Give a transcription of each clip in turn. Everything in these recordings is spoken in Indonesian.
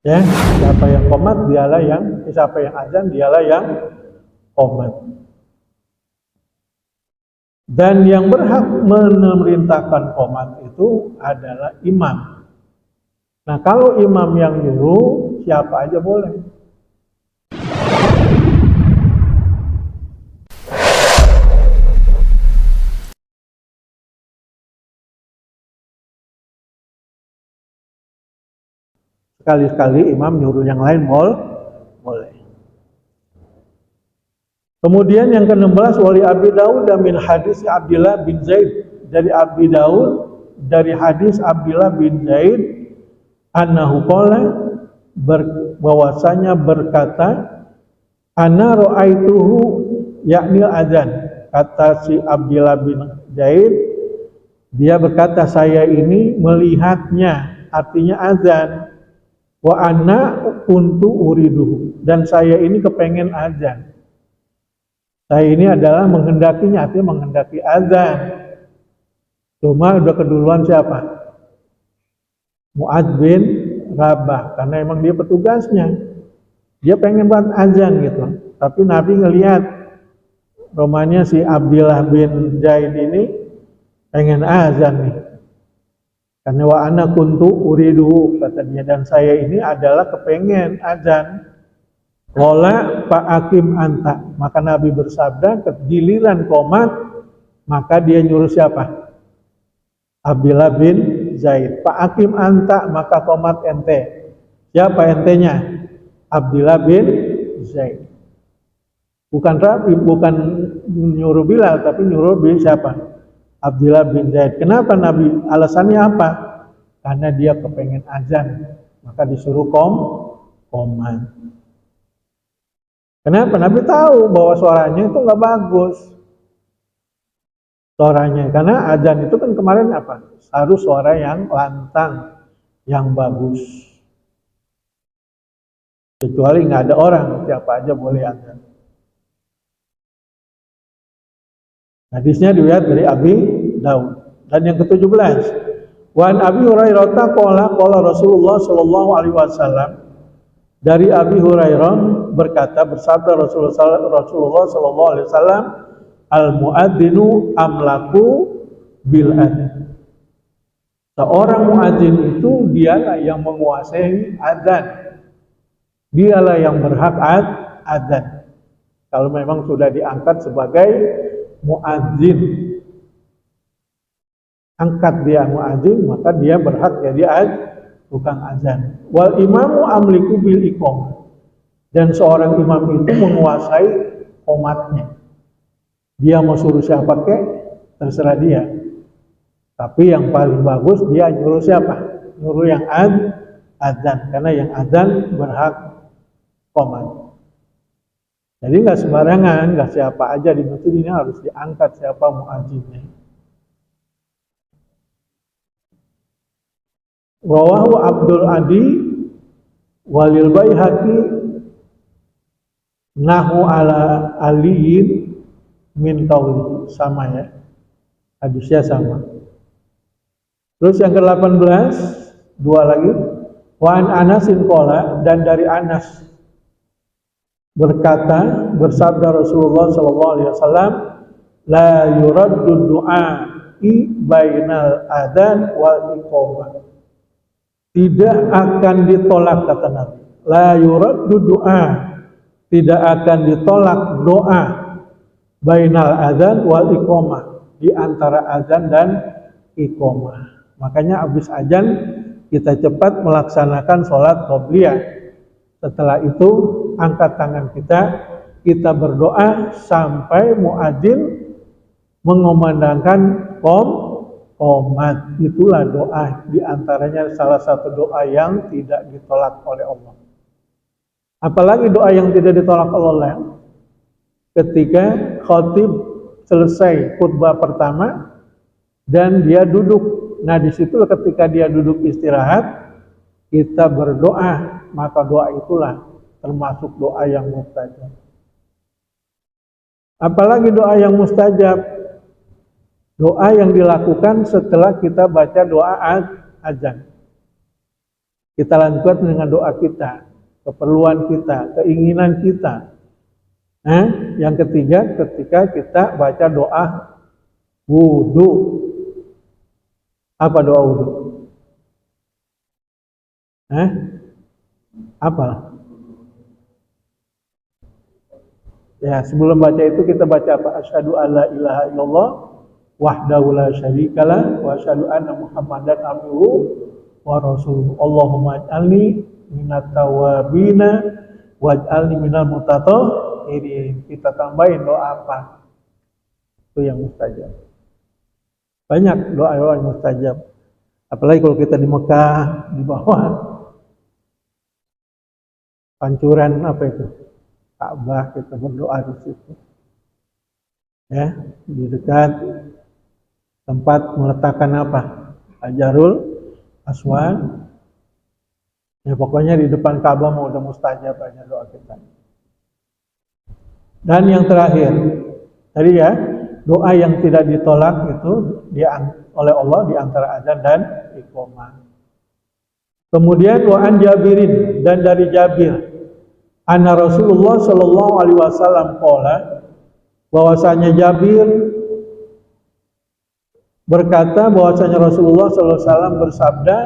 Ya, siapa yang qomat dialah yang, siapa yang azan dialah yang qomat. Dan yang berhak memerintahkan qomat itu adalah imam. Nah, kalau imam yang nyuruh, siapa aja boleh. Sekali-sekali imam nyuruh yang lain boleh. Kemudian yang ke-16, wali Abi Daud dan min hadis Abdullah bin Zaid, dari Abi Daud dari hadis Abdullah bin Zaid annahu qala, bahwasanya berkata, ana ra'aituhu yakni adzan. Kata si Abdullah bin Zaid, dia berkata, saya ini melihatnya, artinya azan. Wa anna kuntu uriduhu, dan saya ini kepengen azan. Saya ini adalah menghendakinya, artinya menghendaki azan. Cuma udah keduluan siapa? Mu'adz bin Rabah, karena emang dia petugasnya. Dia pengen buat azan gitu. Tapi Nabi ngelihat romanya si Abdullah bin Zaid ini pengen azan nih. Karena wa ana kuntu uridu, kata dia, dan saya ini adalah kepengen azan. Qala fa akim anta, maka Nabi bersabda, giliran qomat maka dia nyuruh siapa? Abdullah bin Zaid. Fa akim anta, maka qomat ente. Siapa entenya? Abdullah bin Zaid. Bukan Rabi, bukan nyuruh Bilal, tapi nyuruh bin siapa? Abdullah bin Zaid. Kenapa Nabi? Alasannya apa? Karena dia kepengen azan, maka disuruh qomat. Kenapa? Nabi tahu bahwa suaranya itu nggak bagus. Suaranya, karena azan itu kan kemarin apa? Harus suara yang lantang, yang bagus. Kecuali nggak ada orang, siapa aja boleh azan. Hadisnya diriwayat dari Abi Daud. Dan yang ke-17, wan Abi Hurairah qala Rasulullah sallallahu alaihi wasallam, dari Abi Hurairah berkata, bersabda Rasulullah sallallahu alaihi wasallam, al muadzinu amlaku bil adzan. Seorang muadzin itu dialah yang menguasai adzan. Dialah yang berhak adzan. Kalau memang sudah diangkat sebagai muadzin, angkat dia muadzin, maka dia berhak jadi tukang azan. Wal imamu amliku bil iqamah, dan seorang imam itu menguasai qomatnya. Dia mau suruh siapa kek, terserah dia. Tapi yang paling bagus dia nyuruh siapa? Nyuruh yang azan, karena yang azan berhak qomat. Jadi nggak sembarangan, nggak siapa aja di masjid ini harus diangkat siapa muadzinnya. Rawahu Abdul Adi walil Baihaqi nahu ala aliyin min qauli, sama ya, hadisnya sama. Terus yang ke-18, dua lagi, wa an Anasin qala, dan dari Anas berkata, bersabda Rasulullah sallallahu alaihi wasallam, la yuraddu du'a'i bainal adzan wal iqamah. Tidak akan ditolak, kata Nabi. La yuraddu du'a, tidak akan ditolak doa bainal adzan wal iqamah, di antara azan dan iqamah. Makanya habis azan kita cepat melaksanakan sholat qobliyah. Setelah itu angkat tangan kita berdoa sampai muadzin mengumandangkan qomat. Itulah doa, diantaranya salah satu doa yang tidak ditolak oleh Allah. Apalagi doa yang tidak ditolak oleh Allah, ketika khatib selesai khutbah pertama dan dia duduk. Nah, di situ ketika dia duduk istirahat, kita berdoa, maka doa itulah termasuk doa yang mustajab. Apalagi doa yang mustajab, doa yang dilakukan setelah kita baca doa azan. Kita lanjutkan dengan doa kita, keperluan kita, keinginan kita. Yang ketiga, ketika kita baca doa wudu. Apa doa wudu? Apa? Ya, sebelum baca itu kita baca apa? Asyhadu alla ilaha illallah wahdahu la syarikalah wa asyhadu anna Muhammadan abduhu wa rasuluhu. Allahumma ij'alni minat tawabina waj'alni minal mutatahhirin. Kita tambahin doa apa? Itu yang mustajab. Banyak doa-doa yang mustajab. Apalagi kalau kita di Mekah, di bawah pancuran apa itu? Ka'bah, kita berdoa di situ. Ya, di dekat tempat meletakkan apa? Hajarul Aswad. Ya pokoknya di depan Ka'bah mau udah mustajab aja doa kita. Dan yang terakhir, tadi ya, doa yang tidak ditolak itu oleh Allah di antara azan dan iqamah. Kemudian wa'an Jabirin, dan dari Jabir, anna Rasulullah sallallahu alaihi wasallam qala, bahwasanya Jabir berkata bahwasanya Rasulullah sallallahu alaihi wasallam bersabda,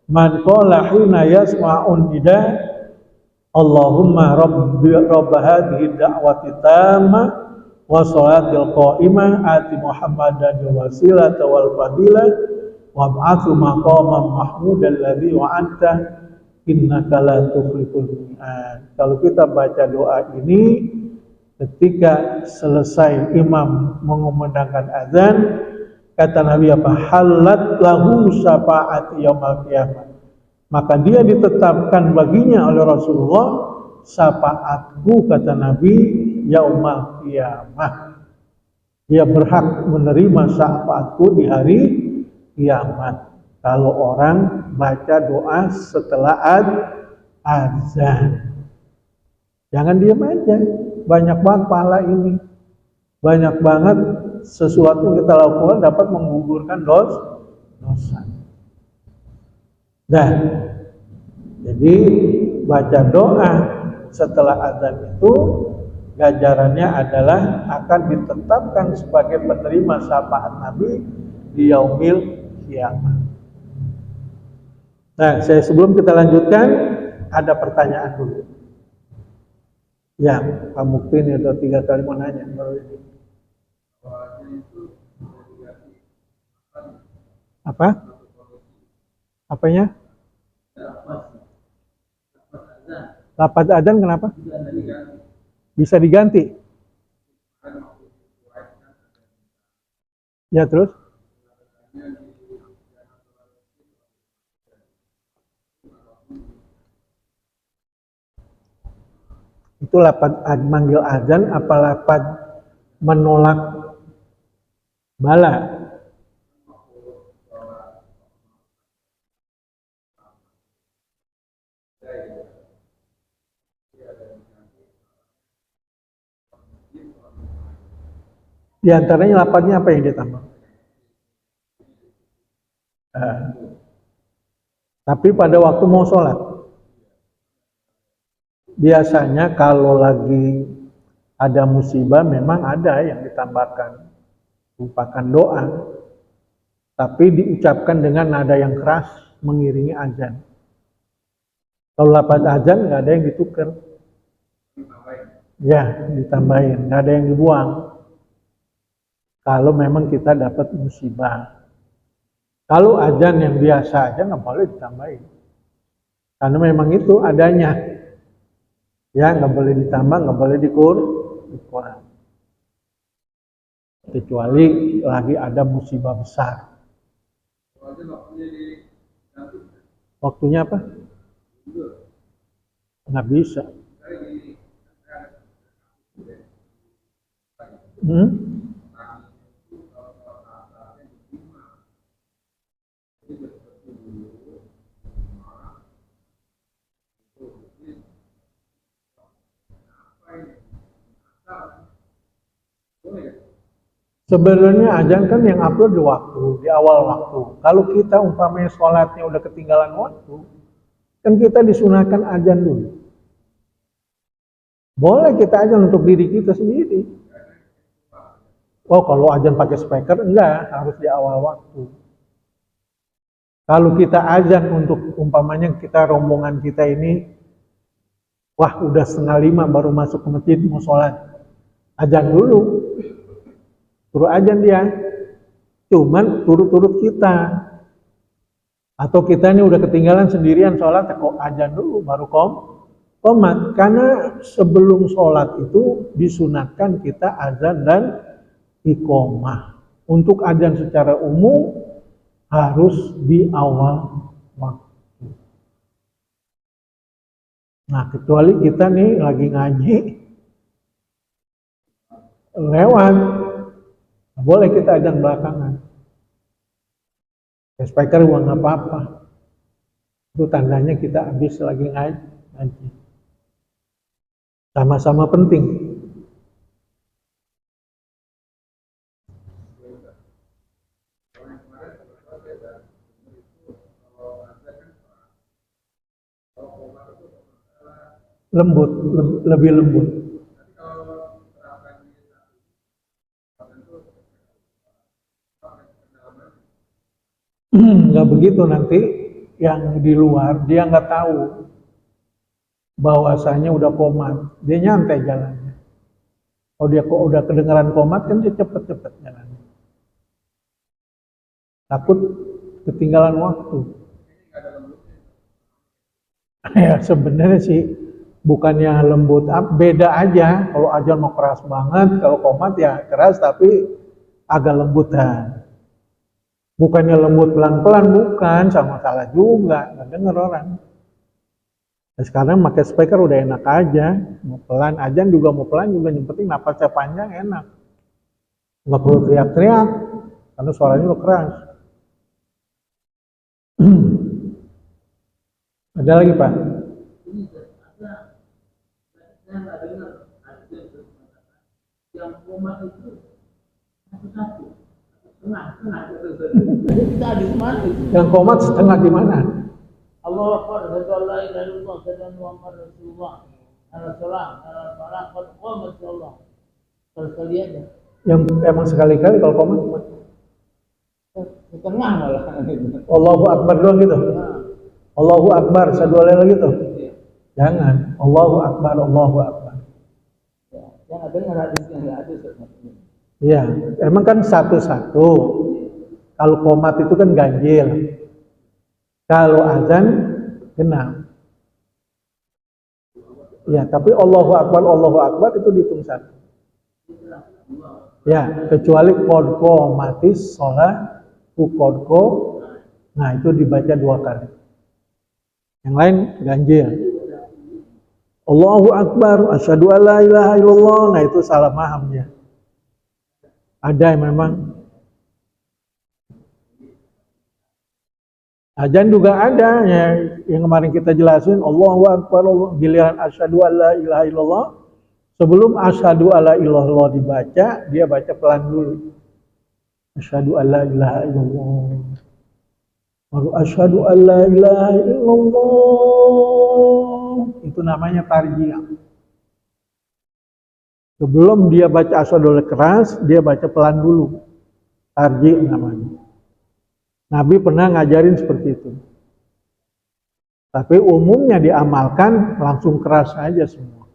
man qala hina yasma'un nida Allahumma rabb hadhihi da'wati tamma wa sholatil qa'imah ati Muhammadan wasilata wal fadilah wab'athu maqaman mahmudan alladzi wa'anta innaka la tukhliful mi'ad. Kalau kita baca doa ini ketika selesai imam mengumandangkan azan, kata Nabi apa? Halat lahu syafa'ati yaumil qiyamah. Maka dia ditetapkan baginya oleh Rasulullah syafaatku, kata Nabi, yaumil qiyamah. Dia berhak menerima syafaatku di hari kiamat. Kalau orang baca doa setelah azan, jangan diam aja. Banyak banget pahala ini, banyak banget sesuatu yang kita lakukan dapat menggugurkan dosa. Dan jadi baca doa setelah azan itu ganjarannya adalah akan ditetapkan sebagai penerima syafaat Nabi di yaumil qiyamah. Nah, sebelum kita lanjutkan, ada pertanyaan dulu. Ya, Pak Mukti ini udah 3 kali mau nanya baru ini. Apa? Apanya? Lafaz adzan kenapa? Bisa diganti. Ya, terus? Itu lafaz manggil azan apa lafaz menolak bala? Di antaranya lafaznya apa yang ditambah? Tapi pada waktu mau sholat, biasanya kalau lagi ada musibah memang ada yang ditambahkan, merupakan doa, tapi diucapkan dengan nada yang keras mengiringi azan. Kalau lafaz azan nggak ada yang ditukar, ya ditambahin, nggak ada yang dibuang. Kalau memang kita dapat musibah, kalau azan yang biasa aja nggak boleh ditambahin, karena memang itu adanya. Ya, nggak boleh ditambah, nggak boleh dikurang. Kecuali lagi ada musibah besar. Waktunya apa? Nggak bisa. Sebenarnya azan kan yang upload di waktu, di awal waktu. Kalau kita umpamanya sholatnya udah ketinggalan waktu, Kan kita disunahkan azan dulu. Boleh kita azan untuk diri kita sendiri. Oh, kalau azan pakai speaker enggak, harus di awal waktu. Kalau kita azan untuk umpamanya kita rombongan kita ini, wah udah 4:30 baru masuk ke masjid mau sholat, azan dulu, turut azan dia, cuman turut-turut kita. Atau kita ini udah ketinggalan sendirian sholat, kok azan dulu baru qomat. Karena sebelum sholat itu disunatkan kita azan dan iqomah. Untuk azan secara umum harus di awal waktu. Nah, kecuali kita nih lagi ngaji lewat, boleh kita azan belakangan. Speaker juga nggak apa-apa. Itu tandanya kita habis lagi ngaji. Sama-sama penting. Lembut, lebih lembut. Nggak begitu, nanti yang di luar dia nggak tahu bahwasanya udah komat, dia nyantai jalannya. Kalau dia kok udah kedengaran komat kan dia cepet-cepet jalannya. Takut ketinggalan waktu. Ya sebenarnya sih bukannya lembut, beda aja. Kalau azan mau keras banget, kalau komat ya keras tapi agak lembutan. Bukannya lembut pelan-pelan, bukan, sama salah juga, nggak denger orang. Nah, sekarang pakai speaker udah enak aja, mau pelan, azan juga mau pelan juga, yang penting napasnya panjang enak. Nggak perlu teriak-teriak, karena suaranya udah keras. Ada lagi Pak? Yang komat itu satu-satu, setengah di mana? Yang komat setengah di mana? Allah Akbar, asyhadu la ilaha illallah, asyhadu anna Muhammadar Rasulullah. Al-salam, al-falah, qad qamat Allah. Sekali aja. Yang emang sekali-kali kalau komat setengah malah. Allahu Akbar doang gitu. Allahu Akbar, asyhadu la ilaha gitu. Jangan. Allahu Akbar, Allahu Akbar. Yang ada nggak hadisnya nggak ada. Iya, emang kan satu-satu. Kalau qomat itu kan ganjil. Kalau azan genap. Ya, tapi Allahu Akbar itu dihitung satu. Ya, kecuali qad matis sholat qad. Nah, itu dibaca 2 kali. Yang lain ganjil. Allahu Akbar, asyhadu alla ilaha illallah. Nah, itu salah paham ya. Ada yang memang azan juga ada ya, yang kemarin kita jelasin Allahu Akbar, giliran asyhadu alla ilaha illallah, sebelum asyhadu alla illallah dibaca, dia baca pelan dulu. Asyhadu alla ilaha illallah. Baru asyhadu alla ilaha illallah. Itu namanya tarjih. Sebelum dia baca asyhadu keras, dia baca pelan dulu. Tarjih namanya. Nabi pernah ngajarin seperti itu. Tapi umumnya diamalkan langsung keras aja semua.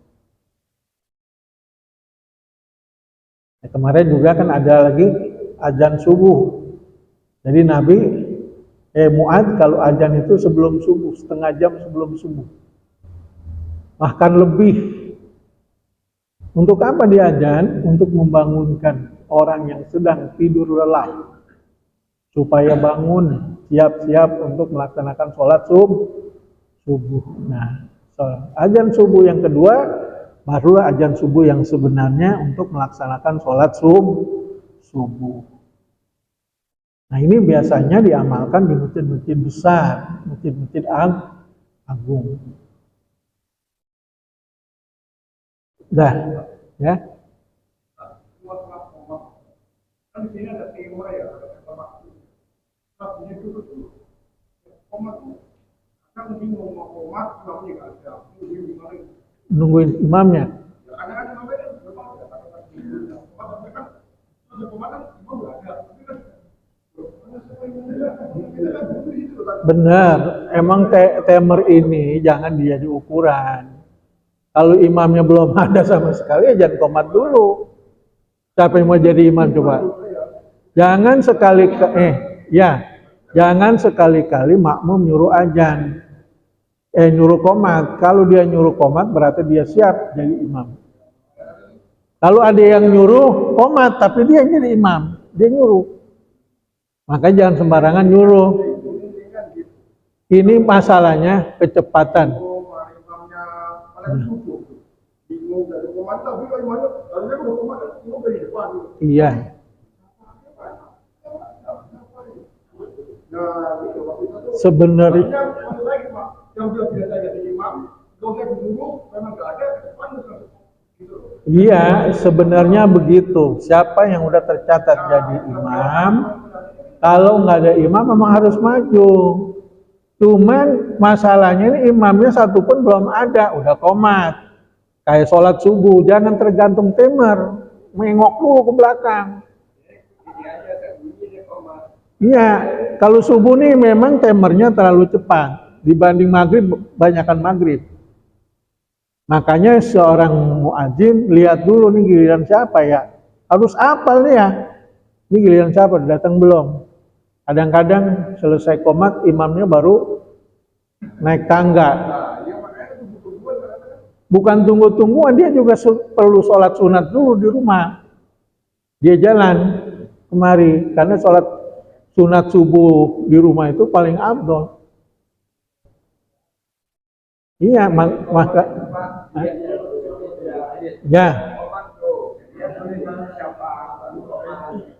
Ya, kemarin juga kan ada lagi azan subuh. Jadi Nabi Mu'adz kalau azan itu sebelum subuh, setengah jam sebelum subuh. Bahkan lebih. Untuk apa dia azan? Untuk membangunkan orang yang sedang tidur lelap. Supaya bangun, siap-siap untuk melaksanakan sholat subuh. Nah, azan subuh yang kedua, barulah azan subuh yang sebenarnya untuk melaksanakan sholat subuh. Nah, ini biasanya diamalkan di masjid-masjid besar, masjid-masjid agung. Dah, ya. Kan di sini ada teori ya. Artinya itu komat Kan bingung mau komat, imamnya nggak ada. Bingung gimana? Nungguin imamnya. Ya, kadang-kadang imamnya kan memang ada kata-kata komat kan ada komat kan imam nggak ada. Tapi kan Benar, emang temer ini jangan jadi ukuran. Kalau imamnya belum ada sama sekali, ya jangan komat dulu. Siapa yang mau jadi imam coba? Jangan jangan sekali-kali makmum nyuruh azan, nyuruh komat. Kalau dia nyuruh komat berarti dia siap jadi imam. Kalau ada yang nyuruh komat tapi dia jadi imam, dia nyuruh. Maka jangan sembarangan nyuruh. Ini masalahnya kecepatan. Iya. Sebenarnya iya, sebenarnya begitu. Siapa yang udah tercatat jadi imam, kalau nggak ada imam memang harus maju. Cuman masalahnya ini imamnya satu pun belum ada, udah komat. Kayak sholat subuh, jangan tergantung timer, mengok dulu ke belakang. Iya, kalau subuh nih memang timernya terlalu cepat dibanding maghrib, banyakkan maghrib. Makanya seorang muadzin lihat dulu nih giliran siapa ya, harus apal nih ya. Ini giliran siapa, datang belum? Kadang-kadang selesai komat imamnya baru naik tangga. Bukan tunggu-tungguan, dia juga perlu sholat sunat dulu di rumah. Dia jalan kemari, karena sholat sunat subuh di rumah itu paling afdol. Iya, maka ya.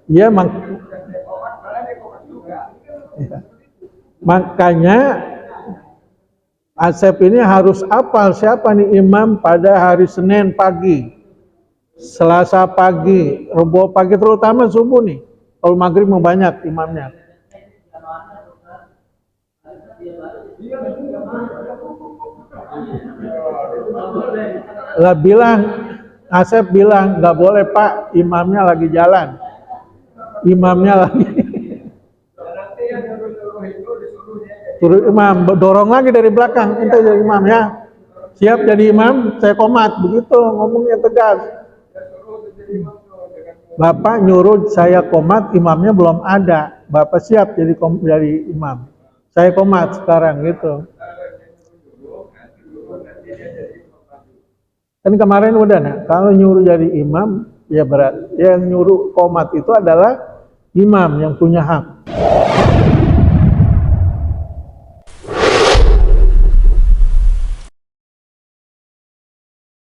Iya, makanya Asep ini harus apal siapa nih imam pada hari Senin pagi, Selasa pagi, Rabu pagi, terutama subuh nih. Kalau maghrib mau banyak imamnya. Lah bilang, Asep bilang nggak boleh Pak, imamnya lagi jalan, imamnya lagi turun imam, dorong lagi dari belakang, ente jadi imam ya, siap jadi imam, saya komat, begitu ngomongnya tegas. Bapak nyuruh saya komat, imamnya belum ada, Bapak siap jadi imam, saya komat sekarang gitu. Kan kemarin udah nah, kalau nyuruh jadi imam ya berat, yang nyuruh komat itu adalah imam yang punya hak.